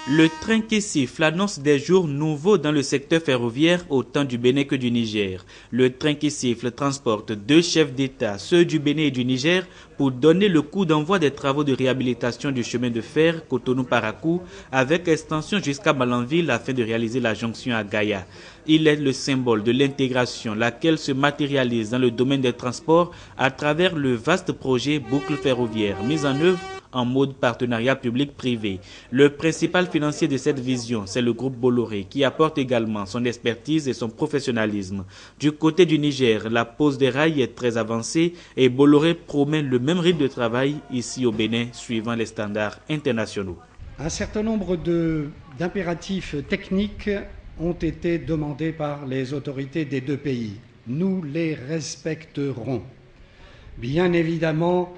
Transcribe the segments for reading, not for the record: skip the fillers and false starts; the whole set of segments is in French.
Le train qui siffle annonce des jours nouveaux dans le secteur ferroviaire autant du Bénin que du Niger. Le train qui siffle transporte deux chefs d'État, ceux du Bénin et du Niger, pour donner le coup d'envoi des travaux de réhabilitation du chemin de fer Cotonou-Parakou avec extension jusqu'à Malanville afin de réaliser la jonction à Gaïa. Il est le symbole de l'intégration, laquelle se matérialise dans le domaine des transports à travers le vaste projet boucle ferroviaire mis en œuvre en mode partenariat public-privé. Le principal financier de cette vision, c'est le groupe Bolloré, qui apporte également son expertise et son professionnalisme. Du côté du Niger, la pose des rails est très avancée et Bolloré promet le même rythme de travail ici au Bénin, suivant les standards internationaux. Un certain nombre d'impératifs techniques ont été demandés par les autorités des deux pays. Nous les respecterons. Bien évidemment,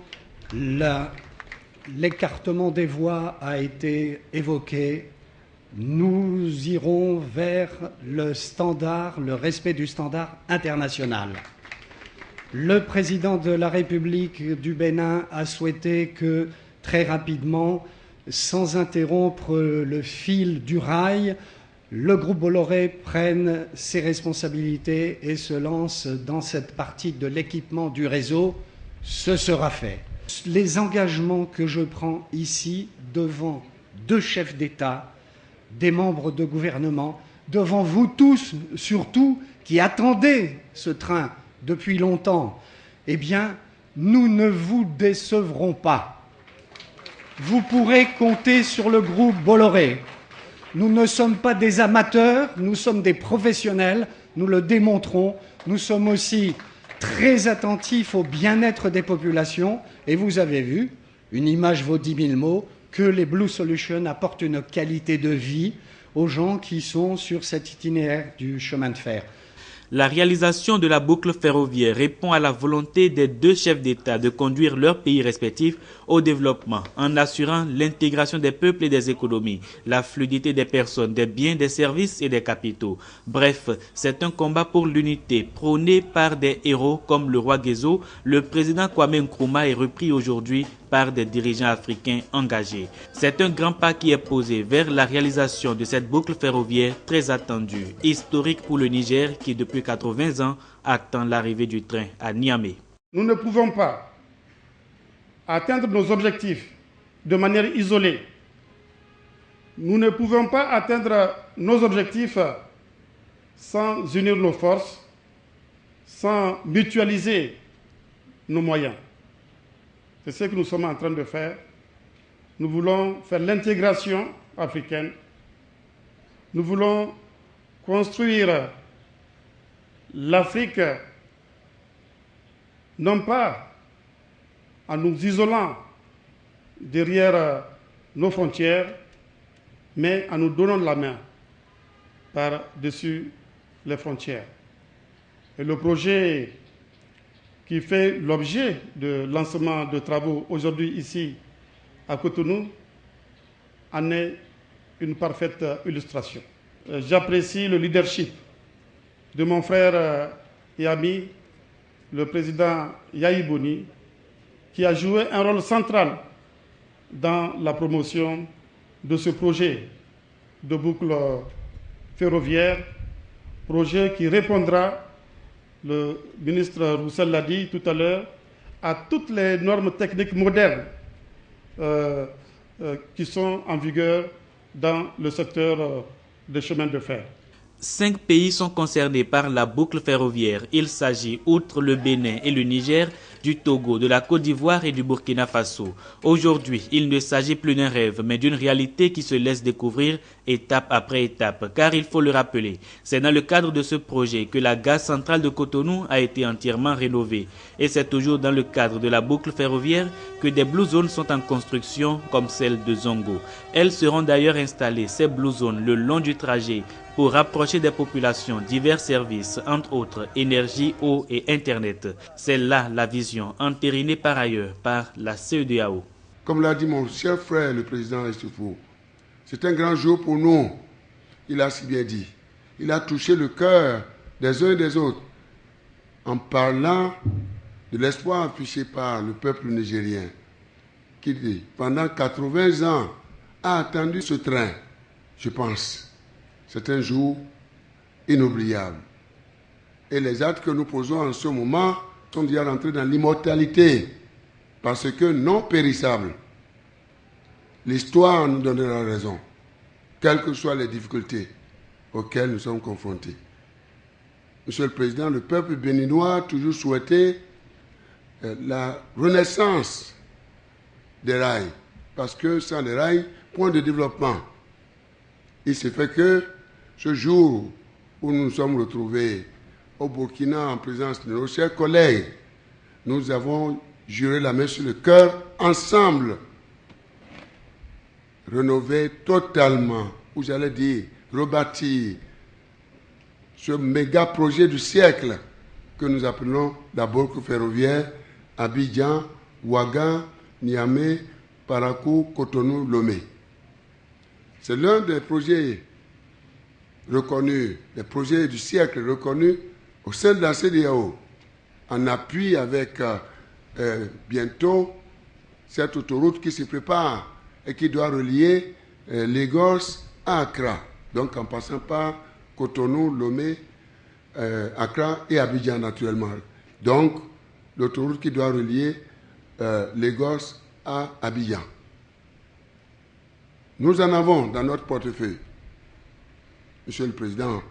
l'écartement des voies a été évoqué. Nous irons vers le respect du standard international. Le président de la République du Bénin a souhaité que, très rapidement, sans interrompre le fil du rail, le groupe Bolloré prenne ses responsabilités et se lance dans cette partie de l'équipement du réseau. Ce sera fait. Les engagements que je prends ici devant deux chefs d'État, des membres de gouvernement, devant vous tous, surtout, qui attendez ce train depuis longtemps, eh bien, nous ne vous décevrons pas. Vous pourrez compter sur le groupe Bolloré. Nous ne sommes pas des amateurs, nous sommes des professionnels, nous le démontrons. Nous sommes aussi très attentifs au bien-être des populations. Et vous avez vu, une image vaut 10 000 mots, que les Blue Solutions apportent une qualité de vie aux gens qui sont sur cet itinéraire du chemin de fer. La réalisation de la boucle ferroviaire répond à la volonté des deux chefs d'État de conduire leurs pays respectifs au développement en assurant l'intégration des peuples et des économies, la fluidité des personnes, des biens, des services et des capitaux. Bref, c'est un combat pour l'unité prôné par des héros comme le roi Guézo, le président Kwame Nkrumah est repris aujourd'hui par des dirigeants africains engagés. C'est un grand pas qui est posé vers la réalisation de cette boucle ferroviaire très attendue, historique pour le Niger qui depuis 80 ans attend l'arrivée du train à Niamey. Nous ne pouvons pas atteindre nos objectifs de manière isolée. Nous ne pouvons pas atteindre nos objectifs sans unir nos forces, sans mutualiser nos moyens. C'est ce que nous sommes en train de faire. Nous voulons faire l'intégration africaine. Nous voulons construire l'Afrique, non pas en nous isolant derrière nos frontières, mais en nous donnant la main par-dessus les frontières. Et le projet qui fait l'objet de lancement de travaux aujourd'hui ici à Cotonou en est une parfaite illustration. J'apprécie le leadership de mon frère et ami, le président Yahi Boni, qui a joué un rôle central dans la promotion de ce projet de boucle ferroviaire, projet qui répondra, le ministre Roussel l'a dit tout à l'heure, à toutes les normes techniques modernes qui sont en vigueur dans le secteur des chemins de fer. 5 pays sont concernés par la boucle ferroviaire. Il s'agit, outre le Bénin et le Niger, du Togo, de la Côte d'Ivoire et du Burkina Faso. Aujourd'hui, il ne s'agit plus d'un rêve, mais d'une réalité qui se laisse découvrir étape après étape. Car il faut le rappeler, c'est dans le cadre de ce projet que la gare centrale de Cotonou a été entièrement rénovée. Et c'est toujours dans le cadre de la boucle ferroviaire que des Blue Zones sont en construction, comme celle de Zongo. Elles seront d'ailleurs installées, ces Blue Zones, le long du trajet, pour rapprocher des populations divers services, entre autres énergie, eau et Internet. C'est là la vision entérinée par ailleurs par la CEDEAO. Comme l'a dit mon cher frère, le président Estifo, c'est un grand jour pour nous. Il a si bien dit. Il a touché le cœur des uns et des autres en parlant de l'espoir affiché par le peuple nigérien qui, pendant 80 ans, a attendu ce train. je pense, c'est un jour inoubliable. Et les actes que nous posons en ce moment sont déjà rentrés dans l'immortalité, parce que non périssables. L'histoire nous donnera raison, quelles que soient les difficultés auxquelles nous sommes confrontés. Monsieur le Président, le peuple béninois a toujours souhaité la renaissance des rails, parce que sans les rails, point de développement. Il s'est fait que ce jour où nous nous sommes retrouvés au Burkina en présence de nos chers collègues, nous avons juré la main sur le cœur, ensemble, rénover totalement, ou j'allais dire, rebâtir ce méga projet du siècle que nous appelons la boucle ferroviaire Abidjan, Ouaga, Niamey, Parakou, Cotonou, Lomé. C'est l'un des projets reconnus, des projets du siècle reconnus au sein de la CEDEAO, en appui avec bientôt cette autoroute qui se prépare et qui doit relier Lagos à Accra, donc en passant par Cotonou, Lomé, Accra et Abidjan naturellement. Donc l'autoroute qui doit relier Lagos à Abidjan. Nous en avons dans notre portefeuille. Monsieur le Président,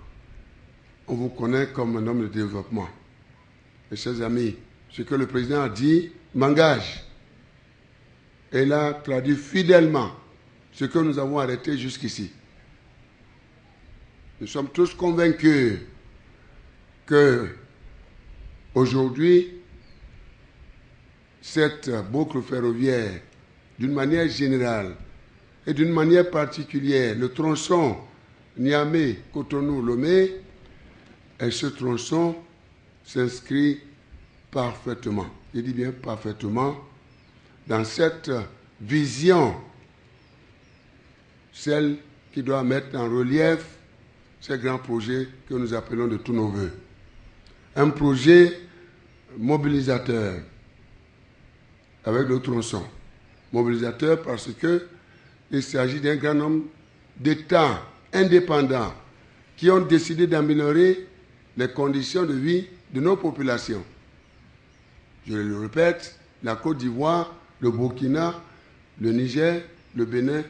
on vous connaît comme un homme de développement. Mes chers amis, ce que le Président a dit m'engage. Elle a traduit fidèlement ce que nous avons arrêté jusqu'ici. Nous sommes tous convaincus que aujourd'hui, cette boucle ferroviaire, d'une manière générale et d'une manière particulière, le tronçon Niamey, Cotonou, Lomé, et ce tronçon s'inscrit parfaitement, je dis bien parfaitement, dans cette vision, celle qui doit mettre en relief ces grands projets que nous appelons de tous nos voeux. Un projet mobilisateur avec le tronçon. Mobilisateur parce qu'il s'agit d'un grand nombre d'États indépendants qui ont décidé d'améliorer les conditions de vie de nos populations. Je le répète, la Côte d'Ivoire, le Burkina, le Niger, le Bénin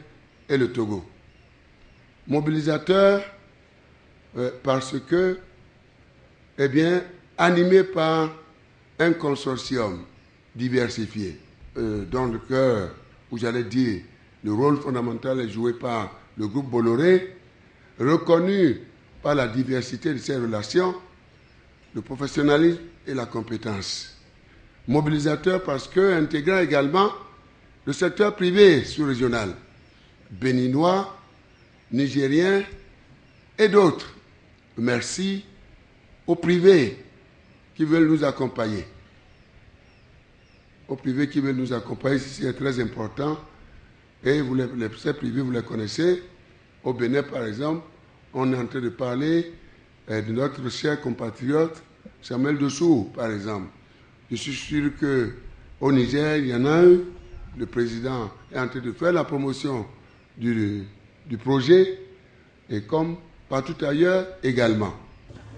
et le Togo. Mobilisateur parce que, eh bien, animé par un consortium diversifié, dans le cœur, où j'allais dire, le rôle fondamental est joué par le groupe Bolloré, reconnu par la diversité de ses relations, le professionnalisme et la compétence. Mobilisateur parce que intégrant également le secteur privé sous-régional, béninois, nigérien et d'autres. Merci aux privés qui veulent nous accompagner. Aux privés qui veulent nous accompagner, c'est très important. Et ces privés, vous les connaissez. Au Bénin, par exemple, on est en train de parler de notre cher compatriote Samuel Dossou, par exemple. Je suis sûr qu'au Niger, il y en a un. Le président est en train de faire la promotion du projet, et comme partout ailleurs également.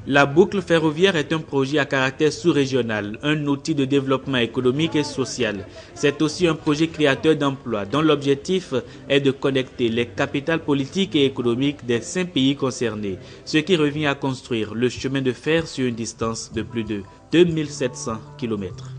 La boucle ferroviaire est un projet à caractère sous-régional, un outil de développement économique et social. C'est aussi un projet créateur d'emplois dont l'objectif est de connecter les capitales politiques et économiques des 5 pays concernés, ce qui revient à construire le chemin de fer sur une distance de plus de 2700 km.